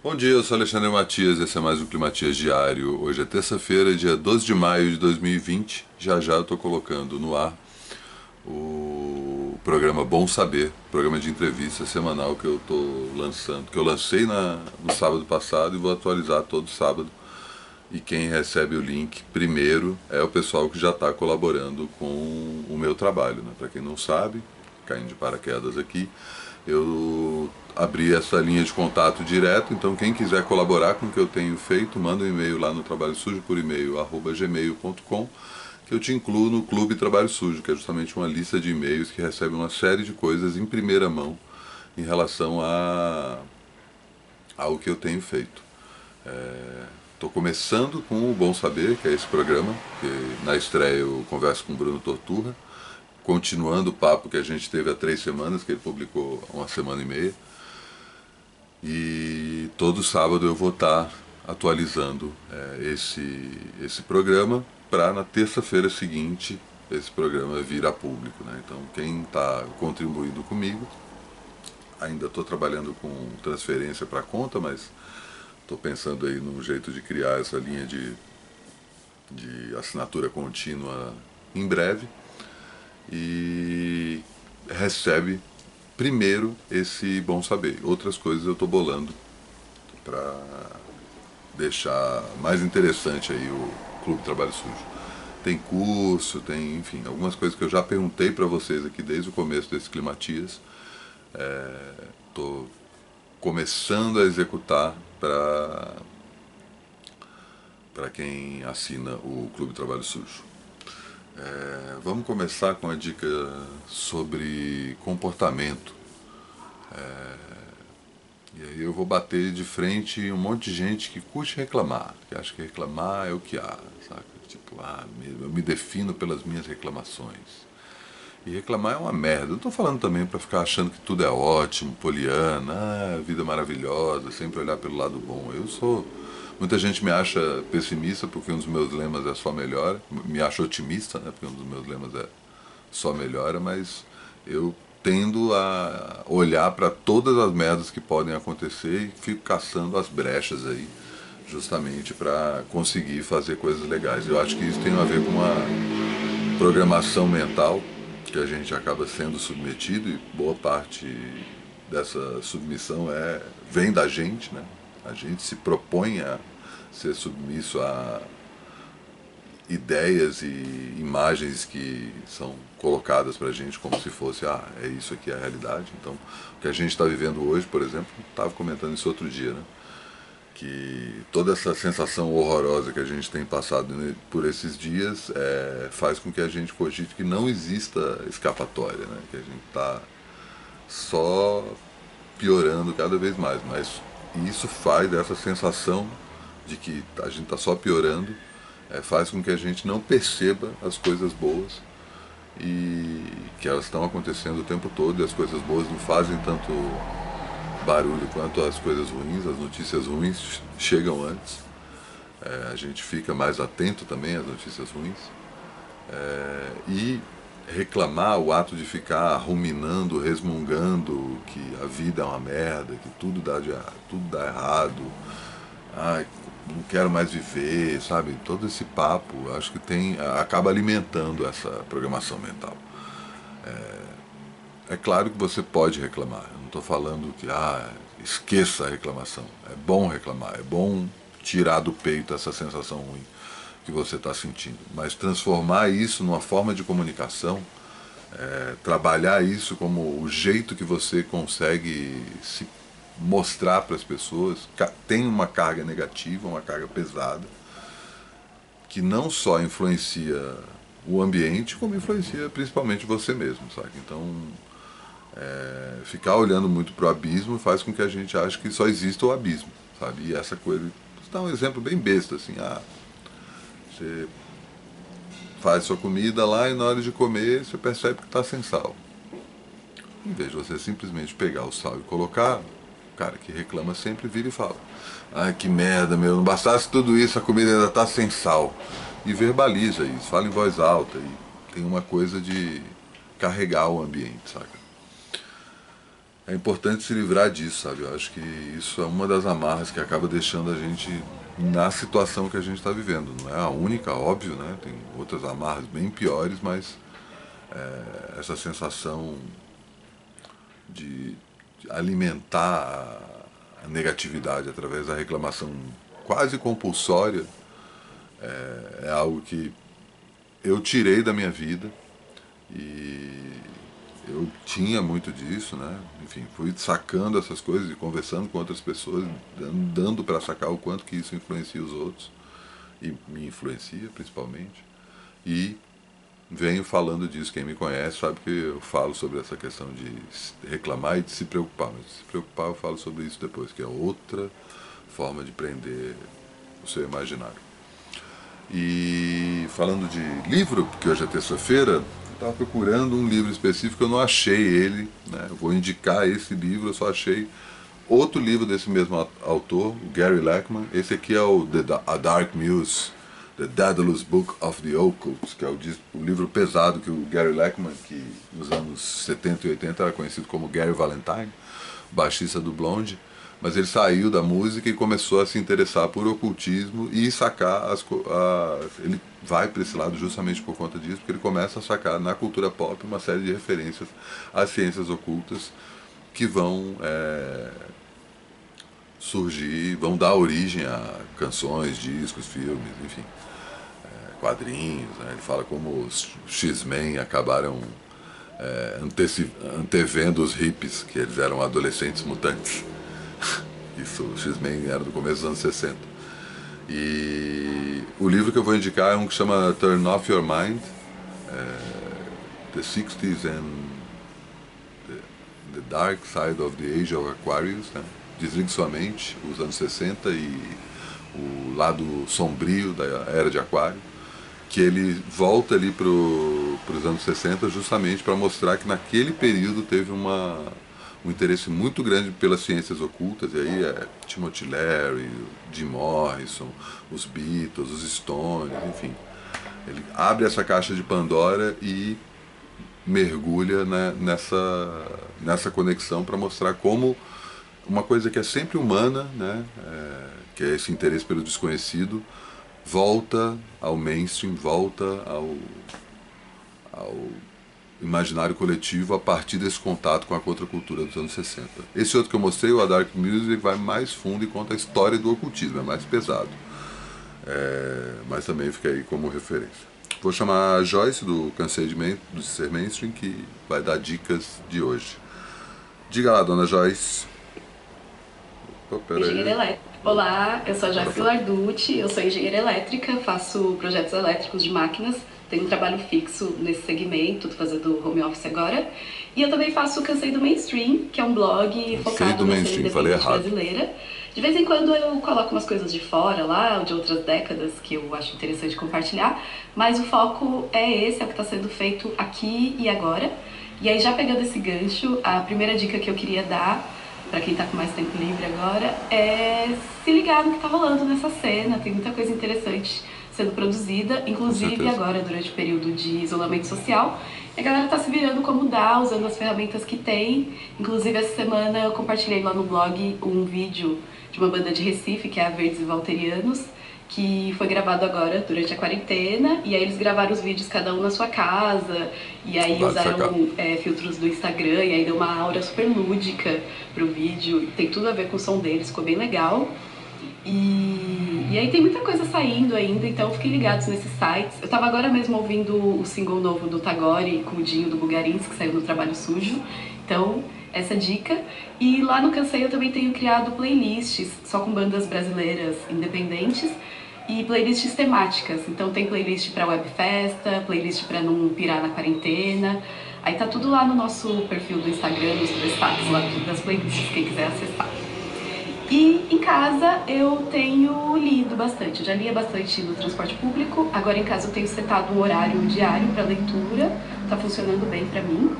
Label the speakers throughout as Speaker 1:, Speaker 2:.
Speaker 1: Bom dia, eu sou Alexandre Matias, esse é mais um Climatias Diário. Hoje é terça-feira, dia 12 de maio de 2020. Já já eu estou colocando no ar o programa Bom Saber, programa de entrevista semanal que eu estou lançando, que eu lancei no sábado passado e vou atualizar todo sábado. E quem recebe o link primeiro é o pessoal que já está colaborando com o meu trabalho, né? Para quem não sabe, caindo de paraquedas aqui, eu abri essa linha de contato direto, então quem quiser colaborar com o que eu tenho feito, manda um e-mail lá no Trabalho Sujo por e-mail @gmail.com, que eu te incluo no Clube Trabalho Sujo, que é justamente uma lista de e-mails que recebe uma série de coisas em primeira mão em relação ao que eu tenho feito. Estou começando com o Bom Saber, que é esse programa, que na estreia eu converso com o Bruno Torturra, continuando o papo que a gente teve há 3 semanas, que ele publicou há uma semana e meia. E todo sábado eu vou estar atualizando esse programa para na terça-feira seguinte esse programa vir a público, né? Então quem está contribuindo comigo, ainda estou trabalhando com transferência para conta, mas estou pensando aí num jeito de criar essa linha de assinatura contínua em breve. E recebe primeiro esse Bom Saber. Outras coisas eu estou bolando para deixar mais interessante aí o Clube Trabalho Sujo. Tem curso, tem, enfim, algumas coisas que eu já perguntei para vocês aqui desde o começo desse Climatias. Estou começando a executar para quem assina o Clube Trabalho Sujo. Vamos começar com a dica sobre comportamento. E aí eu vou bater de frente um monte de gente que curte reclamar, que acha que reclamar é o que há, saca? Tipo, eu me defino pelas minhas reclamações. E reclamar é uma merda. Eu não tô falando também para ficar achando que tudo é ótimo, poliana, vida maravilhosa, sempre olhar pelo lado bom. Eu sou. Muita gente me acha pessimista porque um dos meus lemas é só melhora. Me acha otimista, né? Porque um dos meus lemas é só melhora, mas eu tendo a olhar para todas as merdas que podem acontecer e fico caçando as brechas aí, justamente para conseguir fazer coisas legais. Eu acho que isso tem a ver com uma programação mental que a gente acaba sendo submetido, e boa parte dessa submissão vem da gente, né? A gente se propõe a ser submisso a ideias e imagens que são colocadas pra gente como se fosse, é isso aqui a realidade. Então, o que a gente está vivendo hoje, por exemplo, estava comentando isso outro dia, né? Que toda essa sensação horrorosa que a gente tem passado por esses dias faz com que a gente cogite que não exista escapatória, né? Que a gente está só piorando cada vez mais, mas isso faz dessa sensação de que a gente está só piorando, faz com que a gente não perceba as coisas boas e que elas estão acontecendo o tempo todo, e as coisas boas não fazem tanto barulho quanto as coisas ruins. As notícias ruins chegam antes, a gente fica mais atento também às notícias ruins, e reclamar, o ato de ficar ruminando, resmungando que a vida é uma merda, que tudo dá errado, ai, não quero mais viver, sabe? Todo esse papo, acho que acaba alimentando essa programação mental. É claro que você pode reclamar, eu não estou falando que esqueça a reclamação. É bom reclamar, é bom tirar do peito essa sensação ruim que você está sentindo, mas transformar isso numa forma de comunicação, trabalhar isso como o jeito que você consegue se mostrar para as pessoas, tem uma carga negativa, uma carga pesada, que não só influencia o ambiente, como influencia principalmente você mesmo, sabe? Então, ficar olhando muito pro abismo faz com que a gente ache que só existe o abismo, sabe? E essa coisa, vou dar um exemplo bem besta, assim, você faz sua comida lá e na hora de comer você percebe que está sem sal. Em vez de você simplesmente pegar o sal e colocar, o cara que reclama sempre vira e fala: ai, que merda, meu, não bastasse tudo isso, a comida ainda está sem sal. E verbaliza isso, fala em voz alta, e tem uma coisa de carregar o ambiente, saca? é importante se livrar disso, sabe? Eu acho que isso é uma das amarras que acaba deixando a gente na situação que a gente está vivendo. Não é a única, óbvio, né? Tem outras amarras bem piores, mas essa sensação de alimentar a negatividade através da reclamação quase compulsória é algo que eu tirei da minha vida e eu tinha muito disso, né? Enfim, fui sacando essas coisas e conversando com outras pessoas, dando para sacar o quanto que isso influencia os outros e me influencia principalmente. E venho falando disso. Quem me conhece sabe que eu falo sobre essa questão de reclamar e de se preocupar. Mas de se preocupar eu falo sobre isso depois, que é outra forma de prender o seu imaginário. E falando de livro, porque hoje é terça-feira, eu estava procurando um livro específico, eu não achei ele, né? Eu vou indicar esse livro, eu só achei outro livro desse mesmo autor, o Gary Lachman. Esse aqui é o A Dark Muse, The Daedalus Book of the Occult, que é o livro pesado que o Gary Lachman, que nos anos 70 e 80 era conhecido como Gary Valentine, baixista do Blonde, mas ele saiu da música e começou a se interessar por ocultismo e sacar ele vai para esse lado justamente por conta disso, porque ele começa a sacar na cultura pop uma série de referências às ciências ocultas que vão surgir, vão dar origem a canções, discos, filmes, enfim, quadrinhos, né? Ele fala como os X-Men acabaram antevendo os hippies, que eles eram adolescentes mutantes. Isso, o X-Men era do começo dos anos 60. E o livro que eu vou indicar é um que chama Turn Off Your Mind, The 60s and the Dark Side of the Age of Aquarius, né? Desligue sua mente, os anos 60 e o lado sombrio da era de Aquário, que ele volta ali para os anos 60 justamente para mostrar que naquele período teve um interesse muito grande pelas ciências ocultas, e aí Timothy Leary, Jim Morrison, os Beatles, os Stones, enfim. Ele abre essa caixa de Pandora e mergulha, né, nessa conexão para mostrar como uma coisa que é sempre humana, né, que é esse interesse pelo desconhecido, volta ao mainstream, volta ao imaginário coletivo a partir desse contato com a contracultura dos anos 60. Esse outro que eu mostrei, o A Dark Music, vai mais fundo e conta a história do ocultismo, é mais pesado. Mas também fica aí como referência. Vou chamar a Joyce, do Cansei de Ser Mainstream, que vai dar dicas de hoje. Diga lá, dona Joyce.
Speaker 2: Engenheira elétrica. Olá, eu sou a Joyce Larducci, eu sou engenheira elétrica, faço projetos elétricos de máquinas, tenho um trabalho fixo nesse segmento, estou fazendo home office agora. E eu também faço o Cansei do Mainstream, que é um blog focado na cena independente brasileira. De vez em quando eu coloco umas coisas de fora lá, de outras décadas, que eu acho interessante compartilhar, mas o foco é esse, é o que está sendo feito aqui e agora. E aí, já pegando esse gancho, a primeira dica que eu queria dar para quem tá com mais tempo livre agora é se ligar no que tá rolando nessa cena. Tem muita coisa interessante sendo produzida, inclusive agora durante o período de isolamento social. A galera tá se virando como dá, usando as ferramentas que tem. Inclusive essa semana eu compartilhei lá no blog um vídeo de uma banda de Recife, que é a Verdes e Valterianos, que foi gravado agora durante a quarentena, e aí eles gravaram os vídeos cada um na sua casa, e aí usaram filtros do Instagram, e aí deu uma aura super lúdica pro vídeo, tem tudo a ver com o som deles, ficou bem legal. E aí tem muita coisa saindo ainda, então fiquem ligados nesses sites. Eu tava agora mesmo ouvindo o single novo do Tagore com o Dinho do Bugarins, que saiu no Trabalho Sujo, então essa dica. E lá no Cansei eu também tenho criado playlists só com bandas brasileiras independentes e playlists temáticas. Então tem playlist para webfesta, playlist para não pirar na quarentena. Aí tá tudo lá no nosso perfil do Instagram, nos destaques lá das playlists, quem quiser acessar. E em casa eu tenho lido bastante, eu já lia bastante no transporte público, agora em casa eu tenho setado um horário diário para leitura, tá funcionando bem para mim.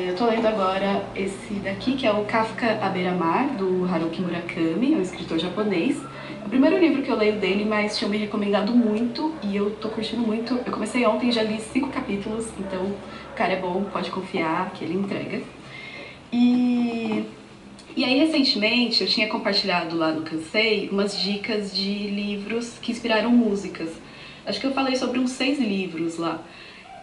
Speaker 2: Eu tô lendo agora esse daqui, que é o Kafka à Beira-Mar, do Haruki Murakami, é um escritor japonês. É o primeiro livro que eu leio dele, mas tinham me recomendado muito e eu tô curtindo muito. Eu comecei ontem e já li 5 capítulos, então o cara é bom, pode confiar que ele entrega. E, e aí, recentemente, eu tinha compartilhado lá no Cansei umas dicas de livros que inspiraram músicas. Acho que eu falei sobre uns 6 livros lá.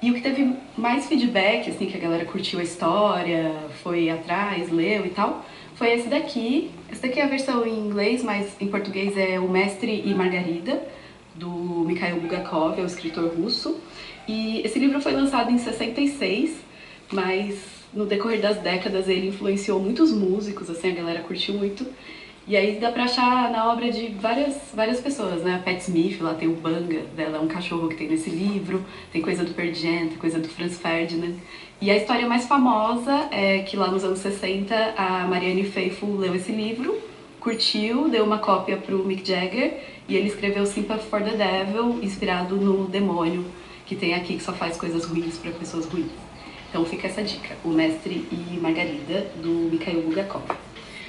Speaker 2: E o que teve mais feedback, assim, que a galera curtiu a história, foi atrás, leu e tal, foi esse daqui. Esse daqui é a versão em inglês, mas em português é O Mestre e Margarida, do Mikhail Bulgakov, é um escritor russo. E esse livro foi lançado em 66, mas no decorrer das décadas ele influenciou muitos músicos, assim, a galera curtiu muito. E aí dá pra achar na obra de várias pessoas, né? A Pat Smith, lá tem o Banga, dela é um cachorro que tem nesse livro, tem coisa do Pearl Jam, tem coisa do Franz Ferdinand. E a história mais famosa é que lá nos anos 60 a Marianne Faithfull leu esse livro, curtiu, deu uma cópia pro Mick Jagger e ele escreveu Sympathy for the Devil, inspirado no demônio que tem aqui, que só faz coisas ruins pra pessoas ruins. Então fica essa dica, O Mestre e Margarida, do Mikhail Bulgakov.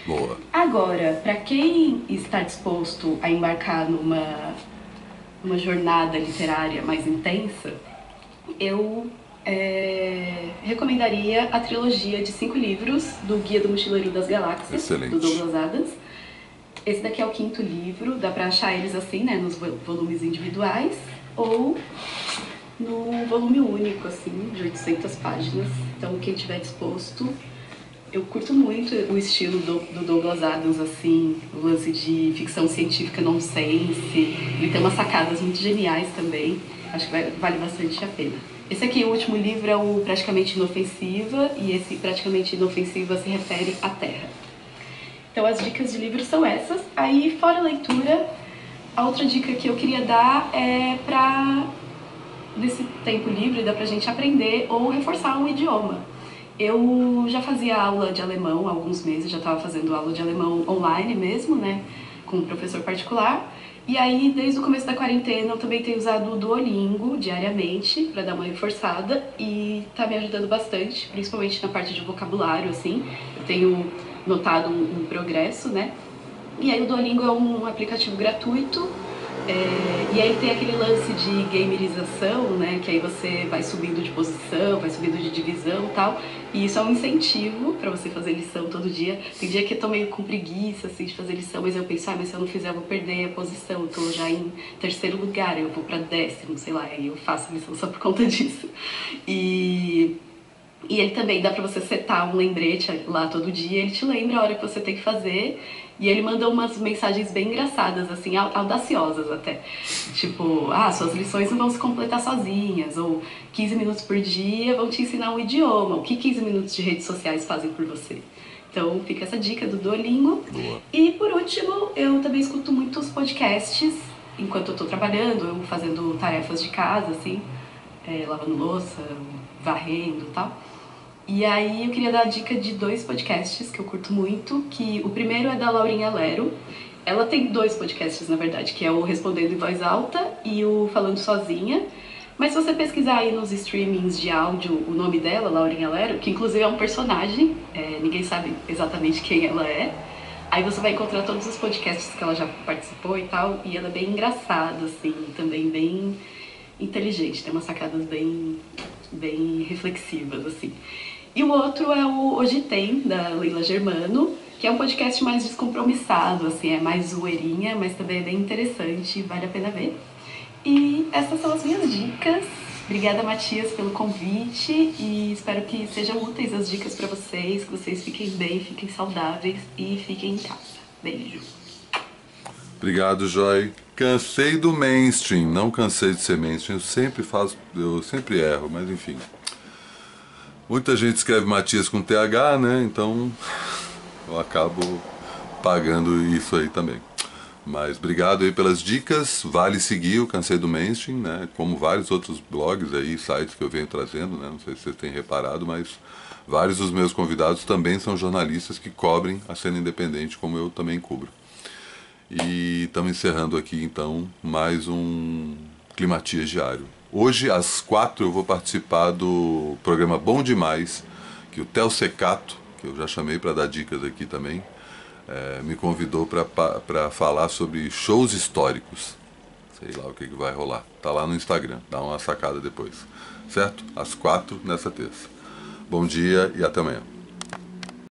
Speaker 1: Boa.
Speaker 2: Agora, para quem está disposto a embarcar numa jornada literária mais intensa, eu recomendaria a trilogia de 5 livros do Guia do Mochileiro das Galáxias,
Speaker 1: Excelente.
Speaker 2: do Douglas Adams. Esse daqui é o 5º livro, dá para achar eles assim, né, nos volumes individuais ou no volume único, assim, de 800 páginas. Então, quem estiver disposto... Eu curto muito o estilo do Douglas Adams, assim, o lance de ficção científica nonsense. Ele tem umas sacadas muito geniais também. Acho que vale bastante a pena. Esse aqui, o último livro, é o Praticamente Inofensiva, e esse Praticamente Inofensiva se refere à Terra. Então as dicas de livros são essas. Aí, fora a leitura, a outra dica que eu queria dar é pra, nesse tempo livre, dá pra gente aprender ou reforçar um idioma. Eu já fazia aula de alemão há alguns meses, já estava fazendo aula de alemão online mesmo, né, com um professor particular. E aí, desde o começo da quarentena, eu também tenho usado o Duolingo diariamente para dar uma reforçada e tá me ajudando bastante, principalmente na parte de vocabulário, assim. Eu tenho notado um progresso, né. E aí o Duolingo é um aplicativo gratuito. E aí tem aquele lance de gamerização, né, que aí você vai subindo de posição, vai subindo de divisão e tal, e isso é um incentivo pra você fazer lição todo dia. Tem dia que eu tô meio com preguiça, assim, de fazer lição, mas eu penso, mas se eu não fizer eu vou perder a posição, eu tô já em 3º lugar, eu vou pra 10º, sei lá, aí eu faço lição só por conta disso. E ele também dá pra você setar um lembrete lá todo dia, ele te lembra a hora que você tem que fazer, e ele manda umas mensagens bem engraçadas, assim, audaciosas até. Tipo, suas lições não vão se completar sozinhas, ou 15 minutos por dia vão te ensinar um idioma, o que 15 minutos de redes sociais fazem por você. Então fica essa dica do Duolingo.
Speaker 1: Boa.
Speaker 2: E por último, eu também escuto muitos podcasts, enquanto eu tô trabalhando, eu fazendo tarefas de casa, assim, lavando louça, varrendo e tal. E aí eu queria dar a dica de 2 podcasts que eu curto muito, que o primeiro é da Laurinha Lero. Ela tem 2 podcasts, na verdade, que é o Respondendo em Voz Alta e o Falando Sozinha. Mas se você pesquisar aí nos streamings de áudio o nome dela, Laurinha Lero, que inclusive é um personagem, ninguém sabe exatamente quem ela é, aí você vai encontrar todos os podcasts que ela já participou e tal, e ela é bem engraçada, assim, também bem inteligente, tem umas sacadas bem reflexivas, assim. E o outro é o Hoje Tem, da Leila Germano, que é um podcast mais descompromissado, assim, é mais zoeirinha, mas também é bem interessante, vale a pena ver. E essas são as minhas dicas. Obrigada, Matias, pelo convite e espero que sejam úteis as dicas para vocês, que vocês fiquem bem, fiquem saudáveis e fiquem em casa. Beijo.
Speaker 1: Obrigado, Joy. Cansei do mainstream, não cansei de ser mainstream, eu sempre erro, mas enfim. Muita gente escreve Matias com TH, né? Então eu acabo pagando isso aí também. Mas obrigado aí pelas dicas, vale seguir o Cansei do Mainstream, né? Como vários outros blogs aí, sites que eu venho trazendo, né? Não sei se vocês têm reparado, mas vários dos meus convidados também são jornalistas que cobrem a cena independente, como eu também cubro. E estamos encerrando aqui então mais um Climatias Diário. Hoje às 4 eu vou participar do programa Bom Demais, que o Theo Secato, que eu já chamei para dar dicas aqui também, me convidou para falar sobre shows históricos. Sei lá o que vai rolar. Tá lá no Instagram, dá uma sacada depois. Certo? Às 4 nessa terça. Bom dia e até amanhã.